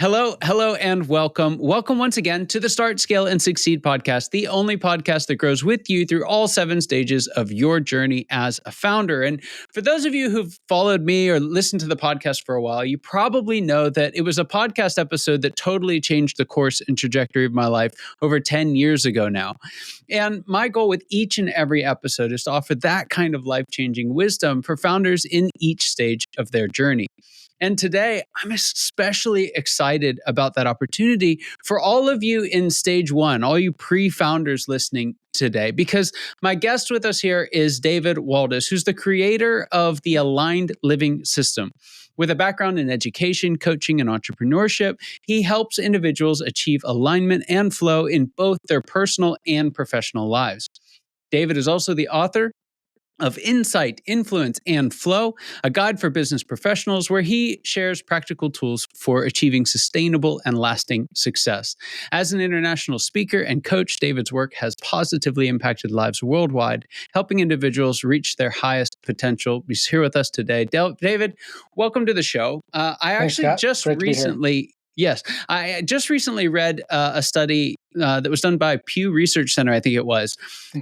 Hello, and welcome. Welcome once again to the Start, Scale, and Succeed podcast, the only podcast that grows with you through all 7 stages of your journey as a founder. And for those of you who've followed me or listened to the podcast for a while, you probably know that it was a podcast episode that totally changed the course and trajectory of my life over 10 years ago now. And my goal with each and every episode is to offer that kind of life-changing wisdom for founders in each stage of their journey. And today, I'm especially excited about that opportunity for all of you in stage 1, all you pre-founders listening today, because my guest with us here is David Waldas, who's the creator of the Aligned Living System. With a background in education, coaching, and entrepreneurship, he helps individuals achieve alignment and flow in both their personal and professional lives. David is also the author of Insight, Influence, and Flow, a guide for business professionals where he shares practical tools for achieving sustainable and lasting success. As an international speaker and coach, David's work has positively impacted lives worldwide, helping individuals reach their highest potential. He's here with us today. David, welcome to the show. Thanks, Scott. Yes, I just recently read a study that was done by Pew Research Center, I think it was,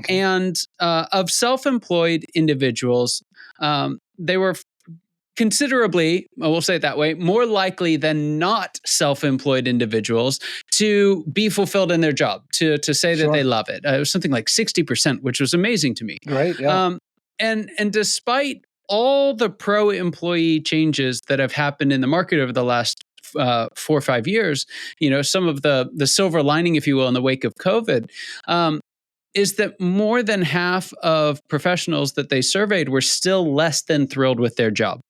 and of self-employed individuals, they were considerably, we'll say it that way, more likely than not self-employed individuals to be fulfilled in their job, to say that they love it. It was something like 60%, which was amazing to me. Right, yeah. And despite all the pro-employee changes that have happened in the market over the last 4 or 5 years, some of the silver lining, if you will, in the wake of COVID, is that more than half of professionals that they surveyed were still less than thrilled with their job.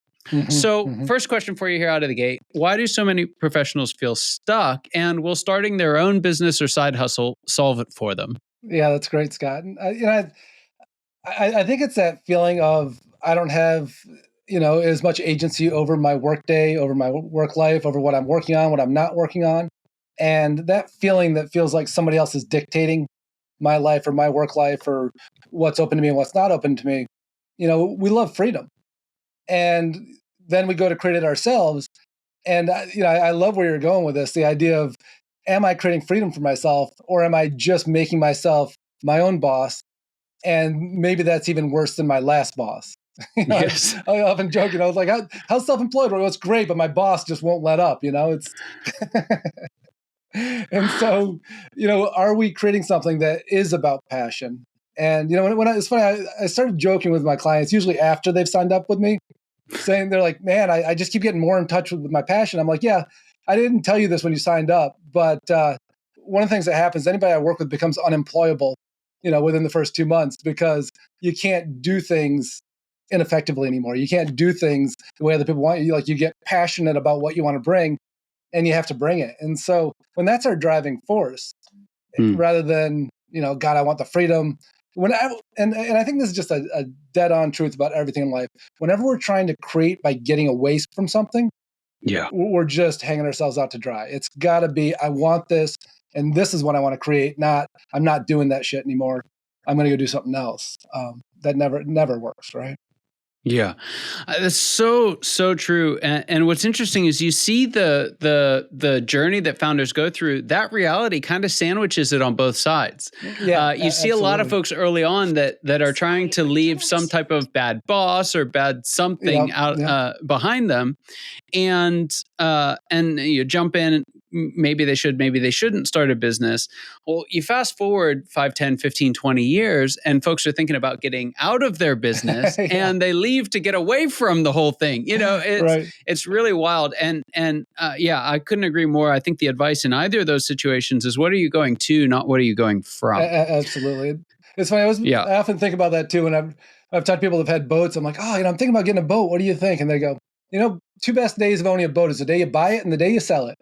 First question for you here out of the gate: why do so many professionals feel stuck, and will starting their own business or side hustle solve it for them? Yeah, that's great, Scott. I think it's that feeling of I don't have as much agency over my work day, over my work life, over what I'm working on, what I'm not working on. And that feeling that feels like somebody else is dictating my life or my work life or what's open to me and what's not open to me. We love freedom. And then we go to create it ourselves. And, I love where you're going with this, the idea of, am I creating freedom for myself, or am I just making myself my own boss? And maybe that's even worse than my last boss. Yes. I often joke, I was like, how's self-employed? Well, it's great, but my boss just won't let up, it's. And so, are we creating something that is about passion? And, it's funny, I started joking with my clients, usually after they've signed up with me, saying they're like, man, I just keep getting more in touch with my passion. I'm like, yeah, I didn't tell you this when you signed up, but one of the things that happens, anybody I work with becomes unemployable, within the first 2 months, because you can't do things ineffectively anymore. You can't do things the way other people want you. Like, you get passionate about what you want to bring, and you have to bring it. And so when that's our driving force, rather than, God, I want the freedom. And I think this is just a dead on truth about everything in life. Whenever we're trying to create by getting away from something, we're just hanging ourselves out to dry. It's got to be, I want this, and this is what I want to create. Not, I'm not doing that shit anymore. I'm going to go do something else. That never works, right? Yeah, that's so true. And what's interesting is you see the journey that founders go through. That reality kind of sandwiches it on both sides. Yeah, you see a lot of folks early on that are trying to leave some type of bad boss or bad something behind them, and you jump in. Maybe they should, maybe they shouldn't start a business. Well, you fast forward 5, 10, 15, 20 years, and folks are thinking about getting out of their business and they leave to get away from the whole thing. It's really wild. And I couldn't agree more. I think the advice in either of those situations is, what are you going to, not what are you going from? Absolutely. It's funny. I often think about that too. When I've talked to people who've had boats, I'm like, I'm thinking about getting a boat. What do you think? And they go, 2 best days of owning a boat is the day you buy it and the day you sell it.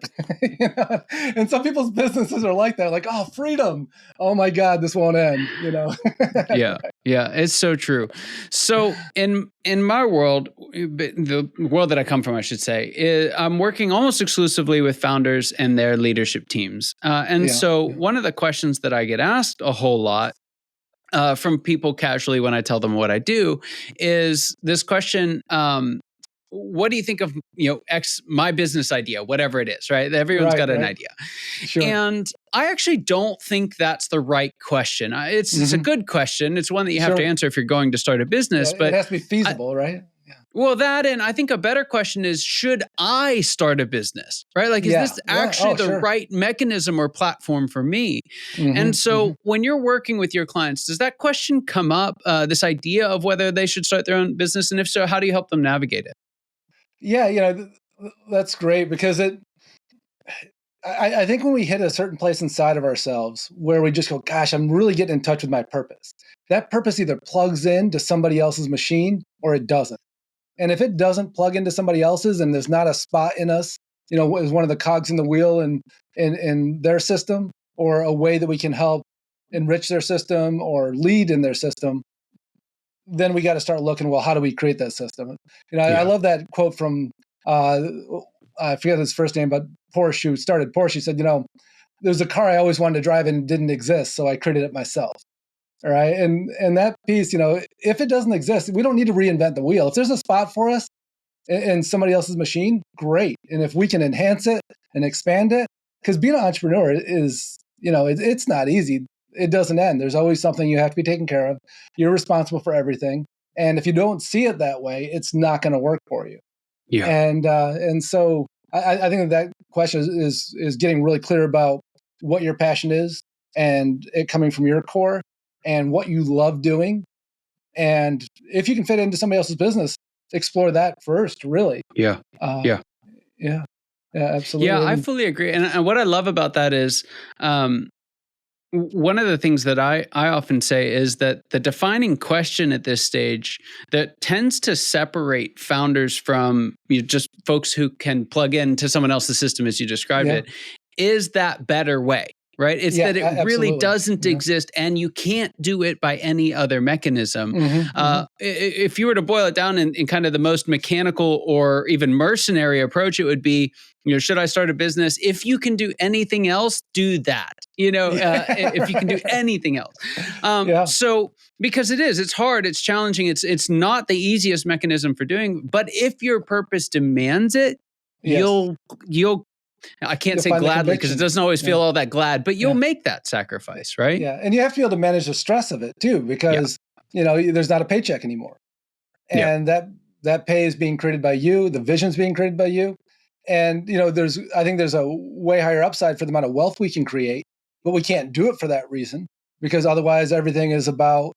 And some people's businesses are like that, like, freedom. Oh my God, this won't end, Yeah, it's so true. So in my world, the world that I come from, I should say, I'm working almost exclusively with founders and their leadership teams. One of the questions that I get asked a whole lot from people casually when I tell them what I do is this question, what do you think of, X, my business idea, whatever it is, right? Everyone's Right, got an right. idea. Sure. And I actually don't think that's the right question. It's a Hmm. good question. It's one that you have to Sure. answer if you're going to start a Yeah, business. it But has to be I, feasible, right? Yeah. well, that, and I think a better question is, should I start a business, right? Like, is Yeah. this Yeah. actually Oh, the sure. right mechanism or platform for me? And Hmm. Hmm. so when you're working with your clients, does that question come up, this idea of whether they should start their own business? And if so, how do you help them navigate it? Yeah. That's great because I think when we hit a certain place inside of ourselves where we just go, gosh, I'm really getting in touch with my purpose. That purpose either plugs into somebody else's machine or it doesn't. And if it doesn't plug into somebody else's and there's not a spot in us, as one of the cogs in the wheel in their system, or a way that we can help enrich their system or lead in their system, then we got to start looking, well, how do we create that system? I Yeah. love that quote from, uh, I forget his first name, but Porsche, who started Porsche. He said, there's a car I always wanted to drive and it didn't exist, so I created it myself. All right. And that piece, if it doesn't exist, we don't need to reinvent the wheel. If there's a spot for us in somebody else's machine, great. And if we can enhance it and expand it, because being an entrepreneur is, it's not easy. It doesn't end. There's always something you have to be taken care of. You're responsible for everything. And if you don't see it that way, it's not going to work for you. Yeah. And so I think that question is getting really clear about what your passion is and it coming from your core and what you love doing. And if you can fit into somebody else's business, explore that first, really. Yeah. Uh, Yeah. yeah, yeah, Yeah, absolutely. I fully agree. And what I love about that is, one of the things that I often say is that the defining question at this stage that tends to separate founders from, just folks who can plug into someone else's system, as you described Yeah, it, is that better way, right? It's yeah, that it really absolutely. doesn't Yeah. exist and you can't do it by any other mechanism. Hmm. Hmm. If you were to boil it down in kind of the most mechanical or even mercenary approach, it would be, should I start a business? If you can do anything else, do that. If you can do anything else. Yeah. So because it's hard, it's challenging, it's not the easiest mechanism for doing, but if your purpose demands it, Yes. you'll I can't You'll say find the gladly because it conviction. doesn't always Yeah. feel all that glad, but you'll Yeah. make that sacrifice, right? Yeah. And you have to be able to manage the stress of it too, Yeah. because, there's not a paycheck anymore. Yeah. And that pay is being created by you. The vision's being created by you. And, I think there's a way higher upside for the amount of wealth we can create, but we can't do it for that reason because otherwise everything is about,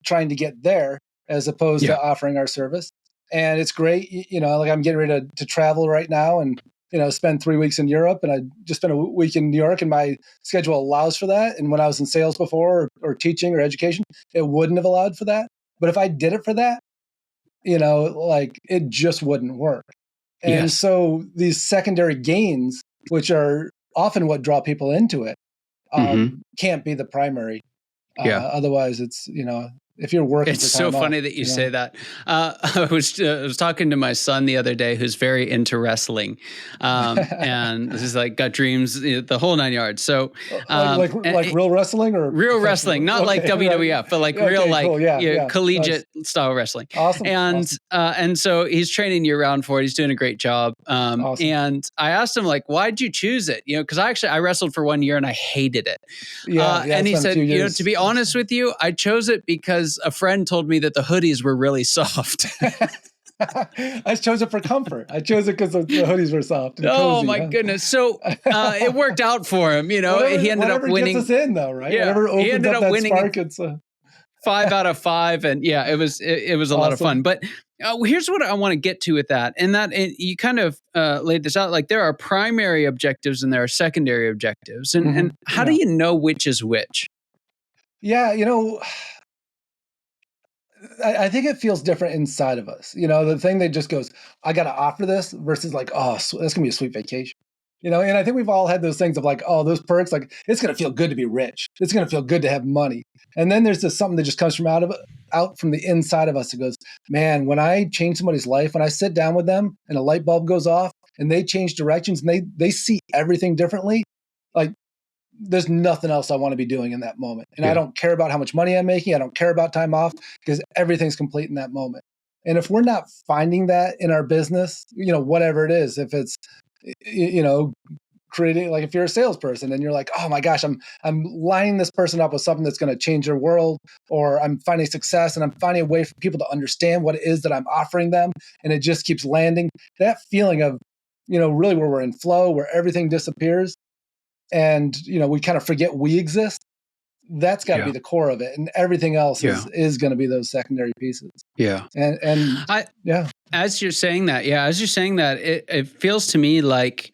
trying to get there as opposed Yeah. to offering our service. And it's great. Like I'm getting ready to travel right now and, spend 3 weeks in Europe, and I just spent a week in New York, and my schedule allows for that. And when I was in sales before or teaching or education, it wouldn't have allowed for that. But if I did it for that, like it just wouldn't work. And Yes. so these secondary gains, which are often what draw people into it, Hmm. can't be the primary. Yeah. Otherwise, it's if you're working It's for so time off, funny that you say that. I was talking to my son the other day, who's very into wrestling, and this is like got dreams, the whole nine yards. So, like like and like real wrestling or real wrestling, professional. not like Okay, right. WWF, but like Yeah, real, okay, like, cool. Yeah, yeah, nice, collegiate style wrestling. awesome, And awesome, so he's training year round for it. He's doing a great job. awesome. And I asked him, like, why'd you choose it? Because I wrestled for 1 year and I hated it. Yeah, yeah. I And he spent a said, few to years. be honest with you, I chose it because a friend told me that the hoodies were really soft. I chose it for comfort. I chose it because the hoodies were soft and Oh cozy. my Huh? goodness. So it worked out for him. He ended up Whatever gets us winning. in, though, right? Yeah, Whatever he opens ended up up that winning spark. It's 5 out of 5, and yeah, it was a lot of fun. awesome. But here's what I want to get to with that, and you kind of laid this out. Like, there are primary objectives and there are secondary objectives, and how do Yeah, you know which is which? yeah. I think it feels different inside of us. The thing that just goes, I got to offer this versus like, oh, that's gonna be a sweet vacation. And I think we've all had those things of like, oh, those perks, like it's gonna feel good to be rich. It's gonna feel good to have money. And then there's just something that just comes out from the inside of us that goes, man, when I change somebody's life, when I sit down with them and a light bulb goes off and they change directions and they see everything differently, like there's nothing else I want to be doing in that moment. And I Yeah. don't care about how much money I'm making. I don't care about time off because everything's complete in that moment. And if we're not finding that in our business, whatever it is, if it's, creating, like if you're a salesperson and you're like, oh my gosh, I'm lining this person up with something that's going to change their world, or I'm finding success and I'm finding a way for people to understand what it is that I'm offering them, and it just keeps landing. That feeling of, really where we're in flow, where everything disappears, and we kind of forget we exist. That's got to be the core of it, and everything else is going to be those secondary pieces. And as you're saying that, it feels to me like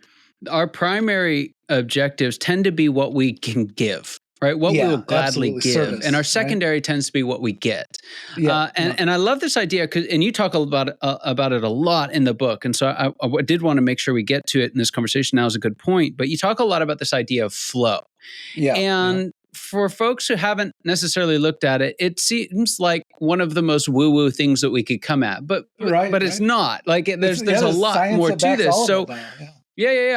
our primary objectives tend to be what we can give, right? What we will gladly give. Service, and our secondary tends to be what we get. And I love this idea, and you talk about it a lot in the book. And so I did want to make sure we get to it in this conversation. Now is a good point. But you talk a lot about this idea of flow. For folks who haven't necessarily looked at it, it seems like one of the most woo-woo things that we could come at, but it's not. Like there's a lot more to this. So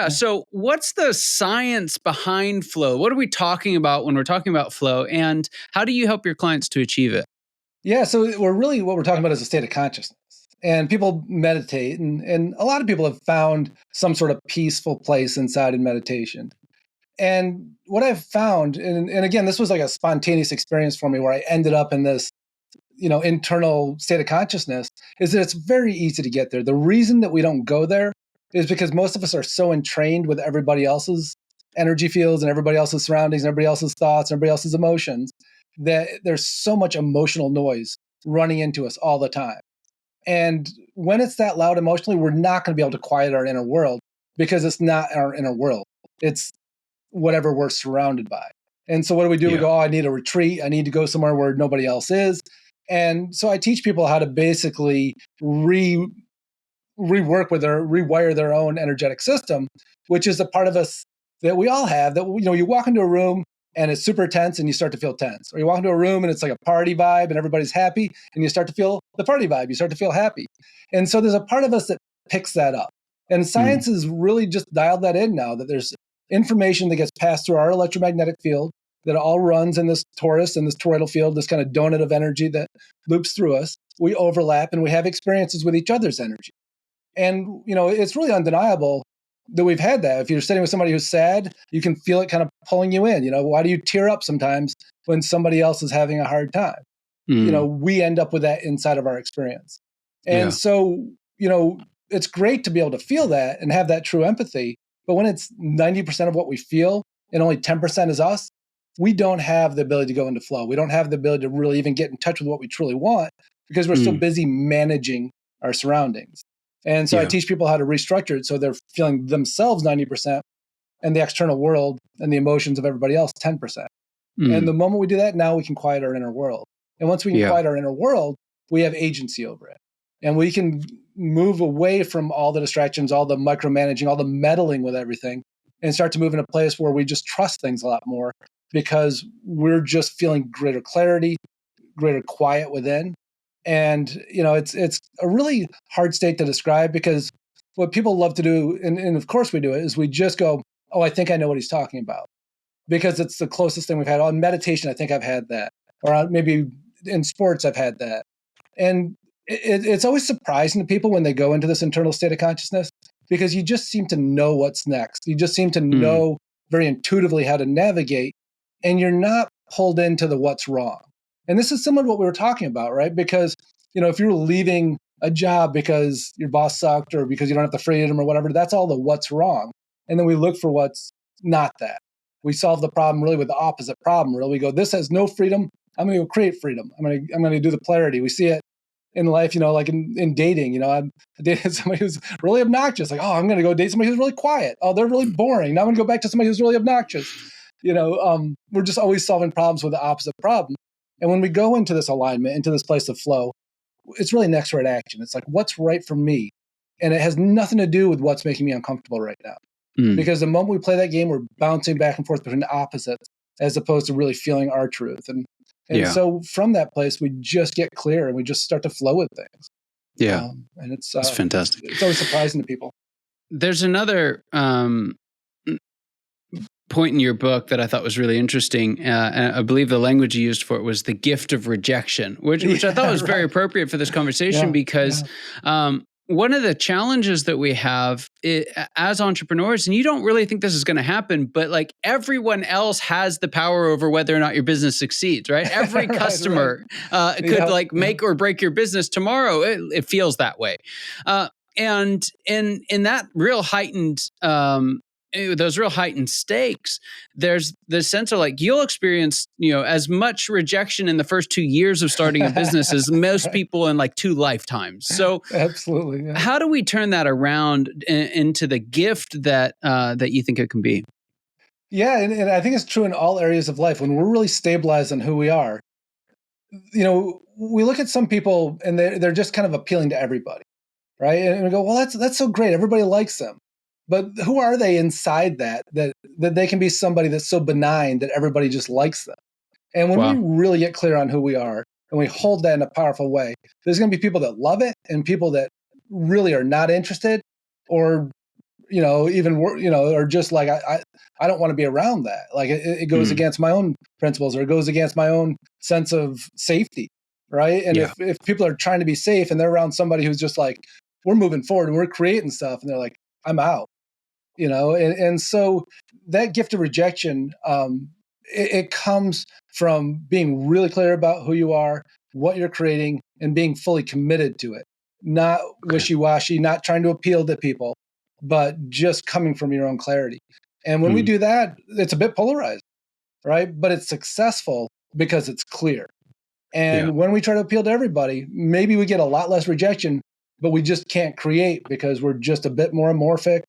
So what's the science behind flow? What are we talking about when we're talking about flow, and how do you help your clients to achieve it? Yeah, so what we're talking about is a state of consciousness. And people meditate, and a lot of people have found some sort of peaceful place inside in meditation. And what I've found, and again, this was like a spontaneous experience for me where I ended up in this, internal state of consciousness, is that it's very easy to get there. The reason that we don't go there is because most of us are so entrained with everybody else's energy fields and everybody else's surroundings, and everybody else's thoughts, and everybody else's emotions, that there's so much emotional noise running into us all the time. And when it's that loud emotionally, we're not going to be able to quiet our inner world, because it's not our inner world. It's whatever we're surrounded by. And so what do? We go, oh, I need a retreat. I need to go somewhere where nobody else is. And so I teach people how to basically rewire their own energetic system, which is a part of us that we all have, that, you walk into a room and it's super tense and you start to feel tense. Or you walk into a room and it's like a party vibe and everybody's happy and you start to feel the party vibe. You start to feel happy. And so there's a part of us that picks that up. And science has really just dialed that in now, that there's information that gets passed through our electromagnetic field that all runs in this torus and this toroidal field, this kind of donut of energy that loops through us. We overlap and we have experiences with each other's energy. And, it's really undeniable that we've had that. If you're sitting with somebody who's sad, you can feel it kind of pulling you in. Why do you tear up sometimes when somebody else is having a hard time? We end up with that inside of our experience. And so, it's great to be able to feel that and have that true empathy. But when it's 90% of what we feel and only 10% is us, we don't have the ability to go into flow. We don't have the ability to really even get in touch with what we truly want, because we're so busy managing our surroundings. And so I teach people how to restructure it so they're feeling themselves 90% and the external world and the emotions of everybody else 10%. And the moment we do that, now we can quiet our inner world. And once we can quiet our inner world, we have agency over it. And we can move away from all the distractions, all the micromanaging, all the meddling with everything, and start to move in a place where we just trust things a lot more, because we're just feeling greater clarity, greater quiet within. And, it's a really hard state to describe, because what people love to do, and of course we do it, is we just go, oh, I think I know what he's talking about, because it's the closest thing we've had. On meditation, I think I've had that. Or maybe in sports, I've had that. And it's always surprising to people when they go into this internal state of consciousness, because you just seem to know what's next. You just seem to know very intuitively how to navigate, and you're not pulled into the what's wrong. And this is similar to what we were talking about, right? Because, if you're leaving a job because your boss sucked or because you don't have the freedom or whatever, that's all the what's wrong. And then we look for what's not that. We solve the problem really with the opposite problem. Really, we go, this has no freedom. I'm going to go create freedom. I'm going to do the polarity. We see it in life, like in dating. I dated somebody who's really obnoxious. Like, oh, I'm going to go date somebody who's really quiet. Oh, they're really boring. Now I'm going to go back to somebody who's really obnoxious. We're just always solving problems with the opposite problem. And when we go into this alignment, into this place of flow, it's really next right action. It's like, what's right for me? And it has nothing to do with what's making me uncomfortable right now. Because the moment we play that game, we're bouncing back and forth between the opposites, as opposed to really feeling our truth. And so from that place, we just get clear and we just start to flow with things. And it's fantastic. It's always surprising to people. There's another point in your book that I thought was really interesting. And I believe the language you used for it was the gift of rejection, which I thought was very appropriate for this conversation because one of the challenges that we have as entrepreneurs, and you don't really think this is going to happen, but like everyone else has the power over whether or not your business succeeds, right? Every customer could like make or break your business tomorrow. It feels that way. And in that real heightened those real heightened stakes, there's the sense of like you'll experience, as much rejection in the first 2 years of starting a business as most people in like 2 lifetimes. So absolutely. Yeah. How do we turn that around into the gift that you think it can be? Yeah. And I think it's true in all areas of life when we're really stabilized on who we are. We look at some people and they're just kind of appealing to everybody. Right. And we go, well, that's so great. Everybody likes them. But who are they inside that they can be somebody that's so benign that everybody just likes them? And when we really get clear on who we are and we hold that in a powerful way, there's going to be people that love it and people that really are not interested or, or just like, I don't want to be around that. Like it goes against my own principles or it goes against my own sense of safety. Right. And if people are trying to be safe and they're around somebody who's just like, we're moving forward and we're creating stuff and they're like, I'm out. And so that gift of rejection, it comes from being really clear about who you are, what you're creating, and being fully committed to it. Not wishy-washy, not trying to appeal to people, but just coming from your own clarity. And when we do that, it's a bit polarized, right? But it's successful because it's clear. And when we try to appeal to everybody, maybe we get a lot less rejection, but we just can't create because we're just a bit more amorphic.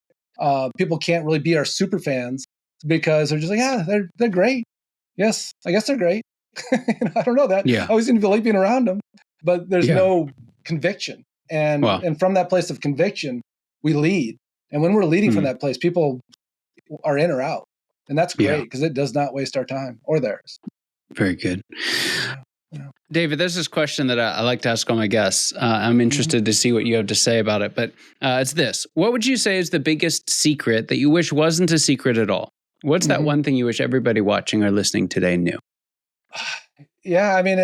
People can't really be our super fans because they're just like, yeah, they're great. Yes, I guess they're great. I don't know that. I always seem to feel like being around them, but there's no conviction. And from that place of conviction, we lead. And when we're leading from that place, people are in or out. And that's great because it does not waste our time or theirs. Very good. David, there's this question that I like to ask all my guests. I'm interested to see what you have to say about it, but it's this. What would you say is the biggest secret that you wish wasn't a secret at all? What's that one thing you wish everybody watching or listening today knew? Yeah, I mean,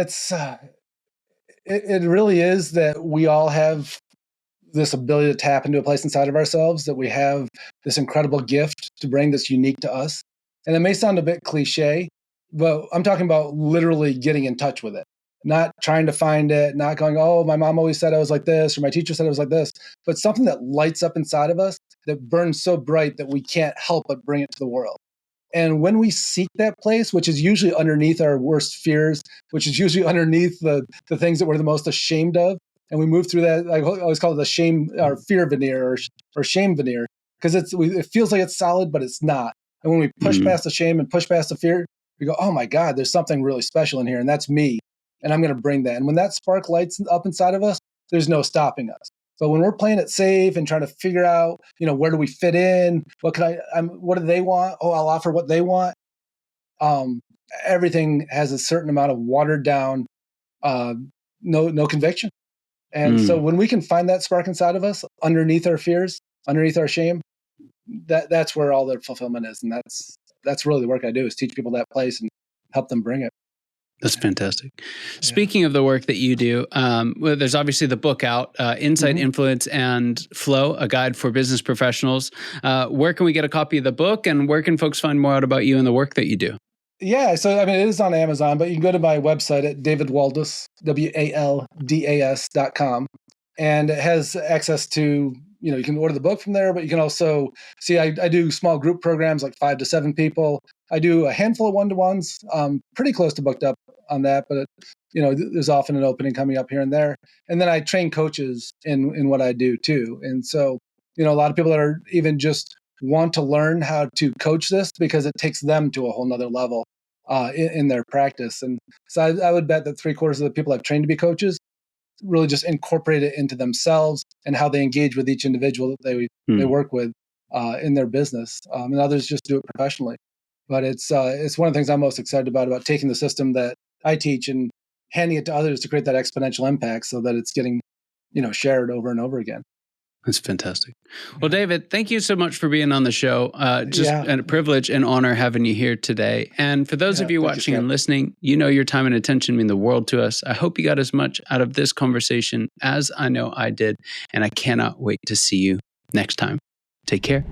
it really is that we all have this ability to tap into a place inside of ourselves, that we have this incredible gift to bring that's unique to us. And it may sound a bit cliche, but I'm talking about literally getting in touch with it, not trying to find it, not going, oh, my mom always said I was like this, or my teacher said I was like this, but something that lights up inside of us that burns so bright that we can't help but bring it to the world. And when we seek that place, which is usually underneath our worst fears, which is usually underneath the things that we're the most ashamed of, and we move through that, I always call it the shame or fear veneer or shame veneer, because it feels like it's solid, but it's not. And when we push past the shame and push past the fear, we go, oh my God, there's something really special in here, and that's me. And I'm going to bring that. And when that spark lights up inside of us, there's no stopping us. But when we're playing it safe and trying to figure out, where do we fit in? What do they want? Oh, I'll offer what they want. Everything has a certain amount of watered down, no conviction. And so when we can find that spark inside of us, underneath our fears, underneath our shame, that's where all the fulfillment is. And that's really the work I do, is teach people that place and help them bring it. That's fantastic. Speaking of the work that you do, there's obviously the book out, Insight, Influence, and Flow, a guide for business professionals. Where can we get a copy of the book, and where can folks find more out about you and the work that you do? Yeah, so it is on Amazon, but you can go to my website at davidwaldas, WALDAS.com, and it has access to, you can order the book from there, but you can also see, I do small group programs, like 5 to 7 people. I do a handful of one-to-ones, pretty close to booked up on that, but there's often an opening coming up here and there. And then I train coaches in what I do too. And so, a lot of people that are even just want to learn how to coach this because it takes them to a whole nother level in their practice. And so I would bet that 3/4 of the people I've trained to be coaches really just incorporate it into themselves and how they engage with each individual that they work with in their business. And others just do it professionally. But it's one of the things I'm most excited about taking the system that I teach and handing it to others to create that exponential impact so that it's getting, shared over and over again. That's fantastic. Well, David, thank you so much for being on the show. Just a privilege and honor having you here today. And for those of you watching and listening, you know your time and attention mean the world to us. I hope you got as much out of this conversation as I know I did. And I cannot wait to see you next time. Take care.